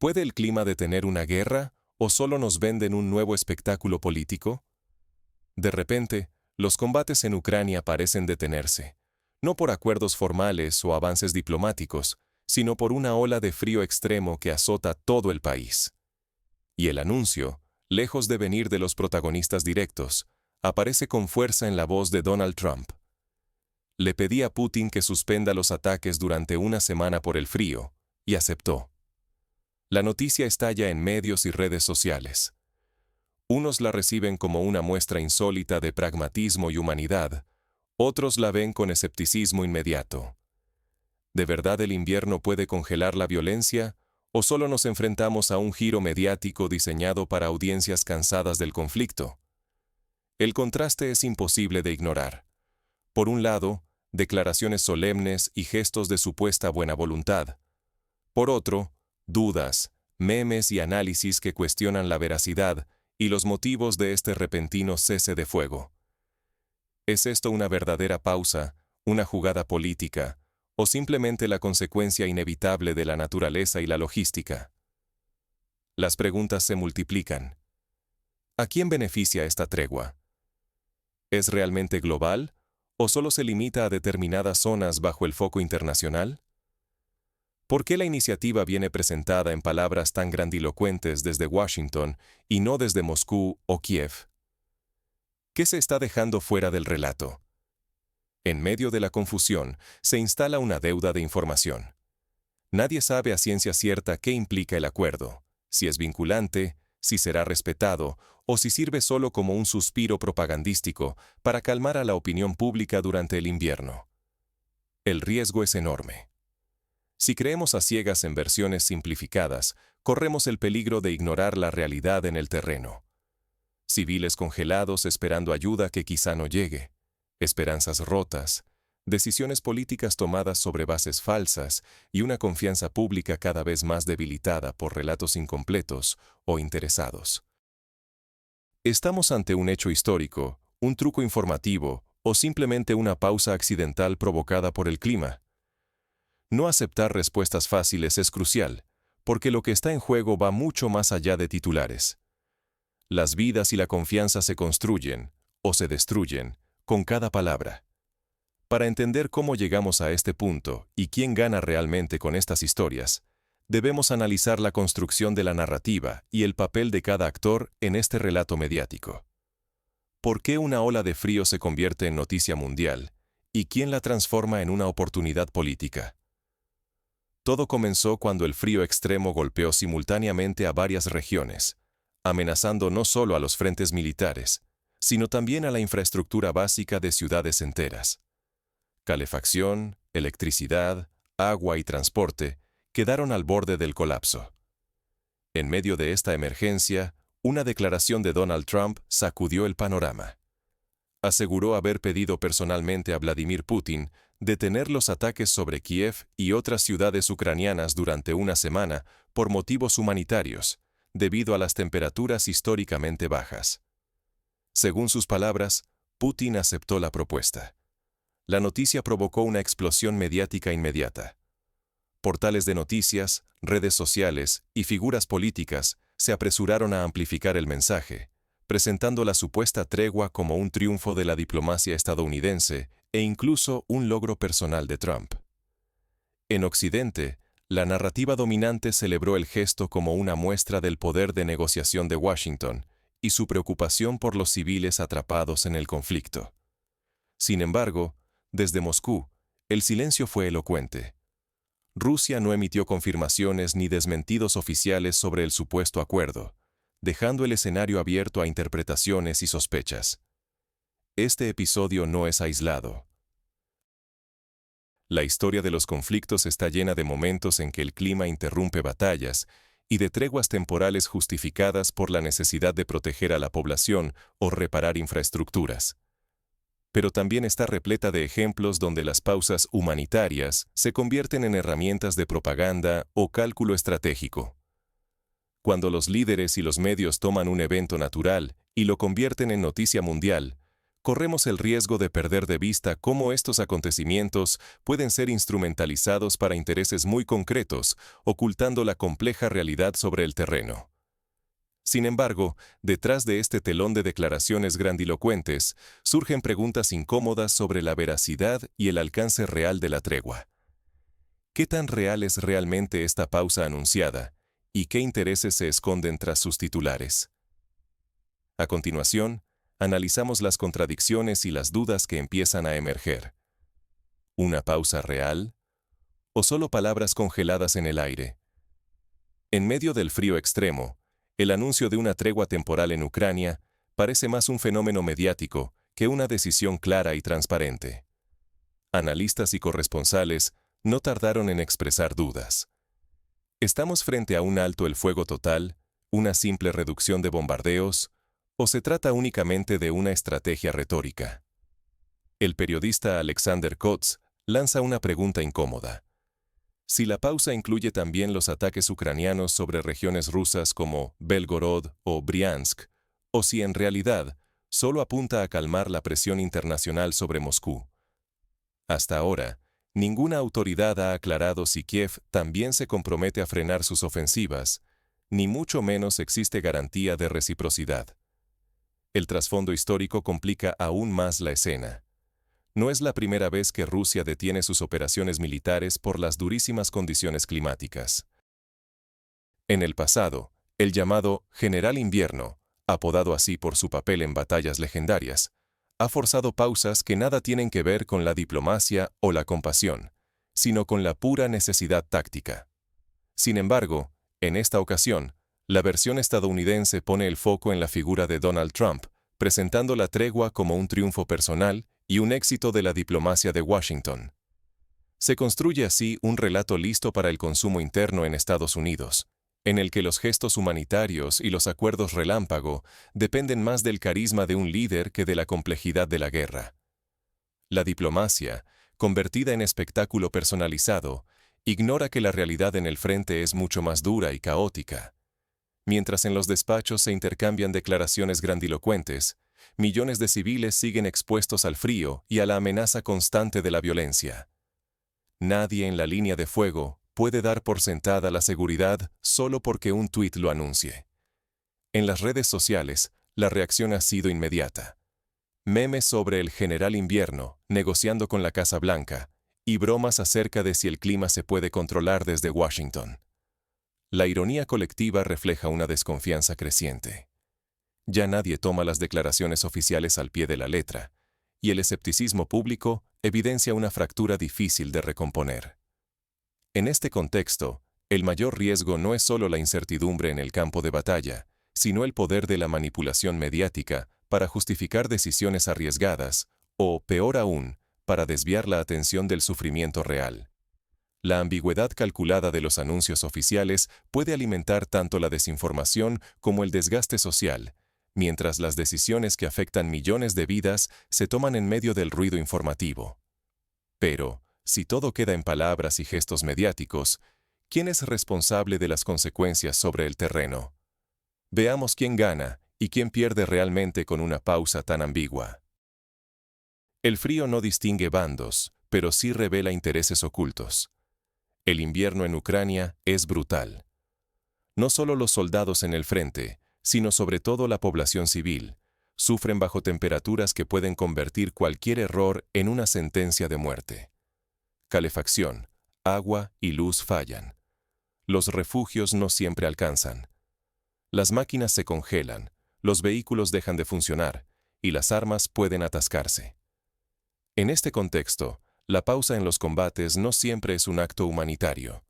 ¿Puede el clima detener una guerra o solo nos venden un nuevo espectáculo político? De repente, los combates en Ucrania parecen detenerse, no por acuerdos formales o avances diplomáticos, sino por una ola de frío extremo que azota todo el país. Y el anuncio, lejos de venir de los protagonistas directos, aparece con fuerza en la voz de Donald Trump. Le pedí a Putin que suspenda los ataques durante una semana por el frío, y aceptó. La noticia estalla en medios y redes sociales. Unos la reciben como una muestra insólita de pragmatismo y humanidad, otros la ven con escepticismo inmediato. ¿De verdad el invierno puede congelar la violencia, o solo nos enfrentamos a un giro mediático diseñado para audiencias cansadas del conflicto? El contraste es imposible de ignorar. Por un lado, declaraciones solemnes y gestos de supuesta buena voluntad. Por otro, dudas, memes y análisis que cuestionan la veracidad y los motivos de este repentino cese de fuego. ¿Es esto una verdadera pausa, una jugada política, o simplemente la consecuencia inevitable de la naturaleza y la logística? Las preguntas se multiplican. ¿A quién beneficia esta tregua? ¿Es realmente global, o solo se limita a determinadas zonas bajo el foco internacional? ¿Por qué la iniciativa viene presentada en palabras tan grandilocuentes desde Washington y no desde Moscú o Kiev? ¿Qué se está dejando fuera del relato? En medio de la confusión, se instala una deuda de información. Nadie sabe a ciencia cierta qué implica el acuerdo, si es vinculante, si será respetado, o si sirve solo como un suspiro propagandístico para calmar a la opinión pública durante el invierno. El riesgo es enorme. Si creemos a ciegas en versiones simplificadas, corremos el peligro de ignorar la realidad en el terreno. Civiles congelados esperando ayuda que quizá no llegue, esperanzas rotas, decisiones políticas tomadas sobre bases falsas y una confianza pública cada vez más debilitada por relatos incompletos o interesados. ¿Estamos ante un hecho histórico, un truco informativo o simplemente una pausa accidental provocada por el clima? No aceptar respuestas fáciles es crucial, porque lo que está en juego va mucho más allá de titulares. Las vidas y la confianza se construyen, o se destruyen, con cada palabra. Para entender cómo llegamos a este punto y quién gana realmente con estas historias, debemos analizar la construcción de la narrativa y el papel de cada actor en este relato mediático. ¿Por qué una ola de frío se convierte en noticia mundial, y quién la transforma en una oportunidad política? Todo comenzó cuando el frío extremo golpeó simultáneamente a varias regiones, amenazando no solo a los frentes militares, sino también a la infraestructura básica de ciudades enteras. Calefacción, electricidad, agua y transporte quedaron al borde del colapso. En medio de esta emergencia, una declaración de Donald Trump sacudió el panorama. Aseguró haber pedido personalmente a Vladimir Putin detener los ataques sobre Kiev y otras ciudades ucranianas durante una semana por motivos humanitarios, debido a las temperaturas históricamente bajas. Según sus palabras, Putin aceptó la propuesta. La noticia provocó una explosión mediática inmediata. Portales de noticias, redes sociales y figuras políticas se apresuraron a amplificar el mensaje, presentando la supuesta tregua como un triunfo de la diplomacia estadounidense e incluso un logro personal de Trump. En Occidente, la narrativa dominante celebró el gesto como una muestra del poder de negociación de Washington y su preocupación por los civiles atrapados en el conflicto. Sin embargo, desde Moscú, el silencio fue elocuente. Rusia no emitió confirmaciones ni desmentidos oficiales sobre el supuesto acuerdo, dejando el escenario abierto a interpretaciones y sospechas. Este episodio no es aislado. La historia de los conflictos está llena de momentos en que el clima interrumpe batallas y de treguas temporales justificadas por la necesidad de proteger a la población o reparar infraestructuras. Pero también está repleta de ejemplos donde las pausas humanitarias se convierten en herramientas de propaganda o cálculo estratégico. Cuando los líderes y los medios toman un evento natural y lo convierten en noticia mundial, corremos el riesgo de perder de vista cómo estos acontecimientos pueden ser instrumentalizados para intereses muy concretos, ocultando la compleja realidad sobre el terreno. Sin embargo, detrás de este telón de declaraciones grandilocuentes, surgen preguntas incómodas sobre la veracidad y el alcance real de la tregua. ¿Qué tan real es realmente esta pausa anunciada? ¿Y qué intereses se esconden tras sus titulares? A continuación, analizamos las contradicciones y las dudas que empiezan a emerger. ¿Una pausa real? ¿O solo palabras congeladas en el aire? En medio del frío extremo, el anuncio de una tregua temporal en Ucrania parece más un fenómeno mediático que una decisión clara y transparente. Analistas y corresponsales no tardaron en expresar dudas. ¿Estamos frente a un alto el fuego total, una simple reducción de bombardeos, o se trata únicamente de una estrategia retórica? El periodista Alexander Kotz lanza una pregunta incómoda. Si la pausa incluye también los ataques ucranianos sobre regiones rusas como Belgorod o Briansk, o si en realidad solo apunta a calmar la presión internacional sobre Moscú. Hasta ahora, ninguna autoridad ha aclarado si Kiev también se compromete a frenar sus ofensivas, ni mucho menos existe garantía de reciprocidad. El trasfondo histórico complica aún más la escena. No es la primera vez que Rusia detiene sus operaciones militares por las durísimas condiciones climáticas. En el pasado, el llamado General Invierno, apodado así por su papel en batallas legendarias, ha forzado pausas que nada tienen que ver con la diplomacia o la compasión, sino con la pura necesidad táctica. Sin embargo, en esta ocasión, la versión estadounidense pone el foco en la figura de Donald Trump, presentando la tregua como un triunfo personal y un éxito de la diplomacia de Washington. Se construye así un relato listo para el consumo interno en Estados Unidos, en el que los gestos humanitarios y los acuerdos relámpago dependen más del carisma de un líder que de la complejidad de la guerra. La diplomacia, convertida en espectáculo personalizado, ignora que la realidad en el frente es mucho más dura y caótica. Mientras en los despachos se intercambian declaraciones grandilocuentes, millones de civiles siguen expuestos al frío y a la amenaza constante de la violencia. Nadie en la línea de fuego puede dar por sentada la seguridad solo porque un tuit lo anuncie. En las redes sociales, la reacción ha sido inmediata. Memes sobre el General Invierno, negociando con la Casa Blanca, y bromas acerca de si el clima se puede controlar desde Washington. La ironía colectiva refleja una desconfianza creciente. Ya nadie toma las declaraciones oficiales al pie de la letra, y el escepticismo público evidencia una fractura difícil de recomponer. En este contexto, el mayor riesgo no es solo la incertidumbre en el campo de batalla, sino el poder de la manipulación mediática para justificar decisiones arriesgadas, o, peor aún, para desviar la atención del sufrimiento real. La ambigüedad calculada de los anuncios oficiales puede alimentar tanto la desinformación como el desgaste social, mientras las decisiones que afectan millones de vidas se toman en medio del ruido informativo. Pero, si todo queda en palabras y gestos mediáticos, ¿quién es responsable de las consecuencias sobre el terreno? Veamos quién gana y quién pierde realmente con una pausa tan ambigua. El frío no distingue bandos, pero sí revela intereses ocultos. El invierno en Ucrania es brutal. No solo los soldados en el frente, sino sobre todo la población civil, sufren bajo temperaturas que pueden convertir cualquier error en una sentencia de muerte. Calefacción, agua y luz fallan. Los refugios no siempre alcanzan. Las máquinas se congelan, los vehículos dejan de funcionar, y las armas pueden atascarse. En este contexto, la pausa en los combates no siempre es un acto humanitario.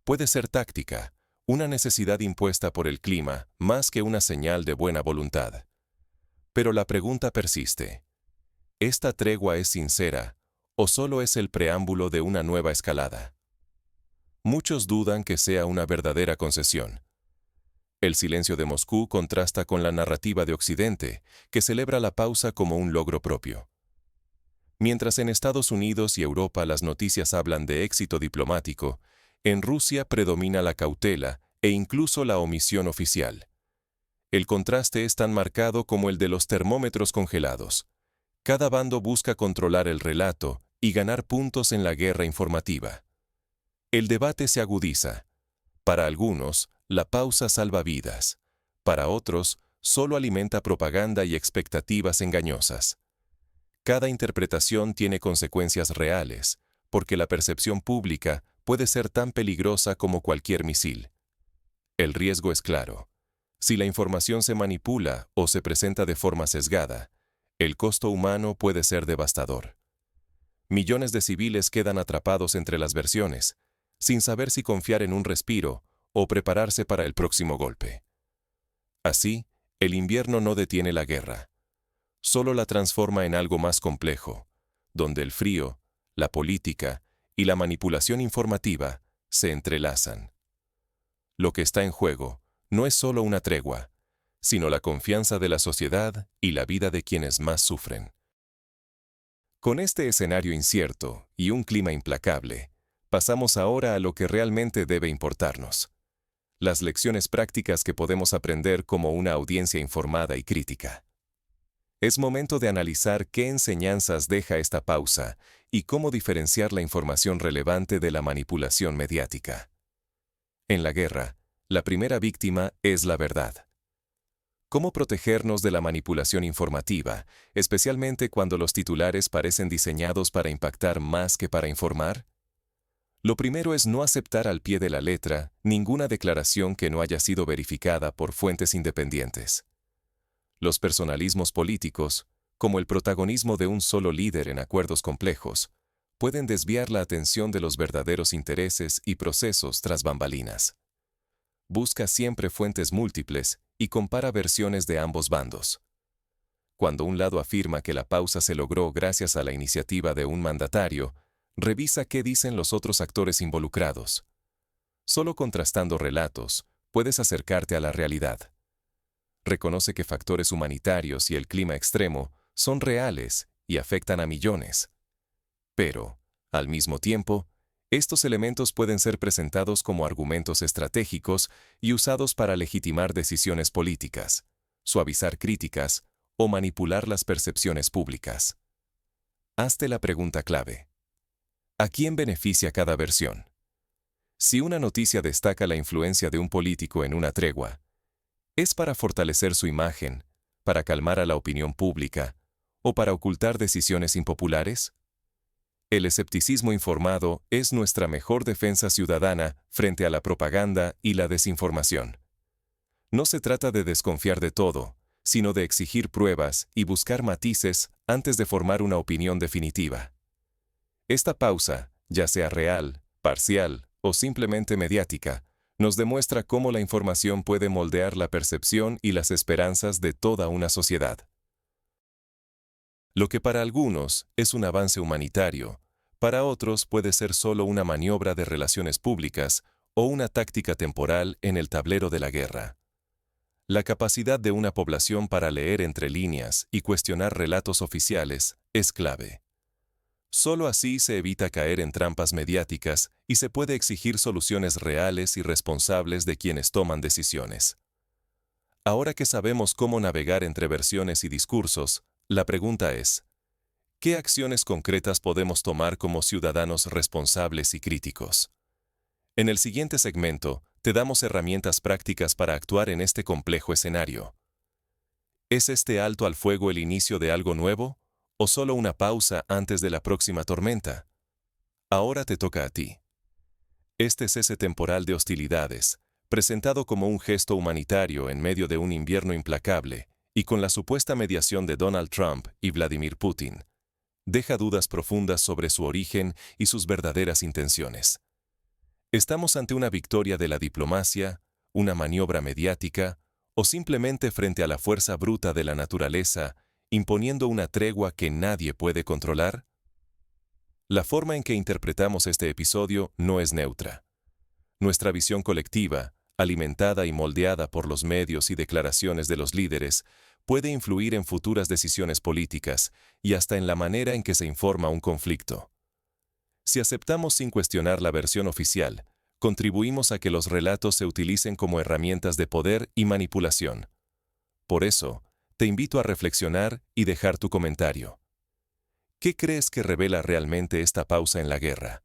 Puede ser táctica, una necesidad impuesta por el clima, más que una señal de buena voluntad. Pero la pregunta persiste. ¿Esta tregua es sincera o solo es el preámbulo de una nueva escalada? Muchos dudan que sea una verdadera concesión. El silencio de Moscú contrasta con la narrativa de Occidente, que celebra la pausa como un logro propio. Mientras en Estados Unidos y Europa las noticias hablan de éxito diplomático, en Rusia predomina la cautela e incluso la omisión oficial. El contraste es tan marcado como el de los termómetros congelados. Cada bando busca controlar el relato y ganar puntos en la guerra informativa. El debate se agudiza. Para algunos, la pausa salva vidas. Para otros, solo alimenta propaganda y expectativas engañosas. Cada interpretación tiene consecuencias reales, porque la percepción pública puede ser tan peligrosa como cualquier misil. El riesgo es claro. Si la información se manipula o se presenta de forma sesgada, el costo humano puede ser devastador. Millones de civiles quedan atrapados entre las versiones, sin saber si confiar en un respiro o prepararse para el próximo golpe. Así, el invierno no detiene la guerra, solo la transforma en algo más complejo, donde el frío, la política y la manipulación informativa se entrelazan. Lo que está en juego no es solo una tregua, sino la confianza de la sociedad y la vida de quienes más sufren. Con este escenario incierto y un clima implacable, pasamos ahora a lo que realmente debe importarnos: las lecciones prácticas que podemos aprender como una audiencia informada y crítica. Es momento de analizar qué enseñanzas deja esta pausa y cómo diferenciar la información relevante de la manipulación mediática. En la guerra, la primera víctima es la verdad. ¿Cómo protegernos de la manipulación informativa, especialmente cuando los titulares parecen diseñados para impactar más que para informar? Lo primero es no aceptar al pie de la letra ninguna declaración que no haya sido verificada por fuentes independientes. Los personalismos políticos, como el protagonismo de un solo líder en acuerdos complejos, pueden desviar la atención de los verdaderos intereses y procesos tras bambalinas. Busca siempre fuentes múltiples y compara versiones de ambos bandos. Cuando un lado afirma que la pausa se logró gracias a la iniciativa de un mandatario, revisa qué dicen los otros actores involucrados. Solo contrastando relatos, puedes acercarte a la realidad. Reconoce que factores humanitarios y el clima extremo son reales y afectan a millones. Pero, al mismo tiempo, estos elementos pueden ser presentados como argumentos estratégicos y usados para legitimar decisiones políticas, suavizar críticas o manipular las percepciones públicas. Hazte la pregunta clave: ¿a quién beneficia cada versión? Si una noticia destaca la influencia de un político en una tregua, ¿es para fortalecer su imagen, para calmar a la opinión pública o para ocultar decisiones impopulares? El escepticismo informado es nuestra mejor defensa ciudadana frente a la propaganda y la desinformación. No se trata de desconfiar de todo, sino de exigir pruebas y buscar matices antes de formar una opinión definitiva. Esta pausa, ya sea real, parcial o simplemente mediática, nos demuestra cómo la información puede moldear la percepción y las esperanzas de toda una sociedad. Lo que para algunos es un avance humanitario, para otros puede ser solo una maniobra de relaciones públicas o una táctica temporal en el tablero de la guerra. La capacidad de una población para leer entre líneas y cuestionar relatos oficiales es clave. Solo así se evita caer en trampas mediáticas y se puede exigir soluciones reales y responsables de quienes toman decisiones. Ahora que sabemos cómo navegar entre versiones y discursos, la pregunta es: ¿qué acciones concretas podemos tomar como ciudadanos responsables y críticos? En el siguiente segmento, te damos herramientas prácticas para actuar en este complejo escenario. ¿Es este alto al fuego el inicio de algo nuevo o solo una pausa antes de la próxima tormenta? Ahora te toca a ti. Este cese temporal de hostilidades, presentado como un gesto humanitario en medio de un invierno implacable y con la supuesta mediación de Donald Trump y Vladimir Putin, deja dudas profundas sobre su origen y sus verdaderas intenciones. ¿Estamos ante una victoria de la diplomacia, una maniobra mediática o simplemente frente a la fuerza bruta de la naturaleza, imponiendo una tregua que nadie puede controlar? La forma en que interpretamos este episodio no es neutra. Nuestra visión colectiva, alimentada y moldeada por los medios y declaraciones de los líderes, puede influir en futuras decisiones políticas y hasta en la manera en que se informa un conflicto. Si aceptamos sin cuestionar la versión oficial, contribuimos a que los relatos se utilicen como herramientas de poder y manipulación. Por eso, te invito a reflexionar y dejar tu comentario. ¿Qué crees que revela realmente esta pausa en la guerra?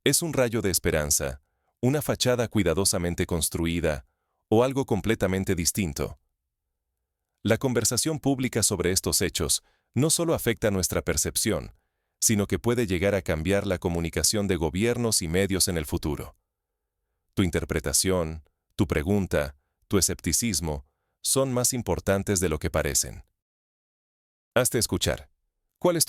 ¿Es un rayo de esperanza, una fachada cuidadosamente construida o algo completamente distinto? La conversación pública sobre estos hechos no solo afecta nuestra percepción, sino que puede llegar a cambiar la comunicación de gobiernos y medios en el futuro. Tu interpretación, tu pregunta, tu escepticismo son más importantes de lo que parecen. Hazte escuchar. ¿Cuál es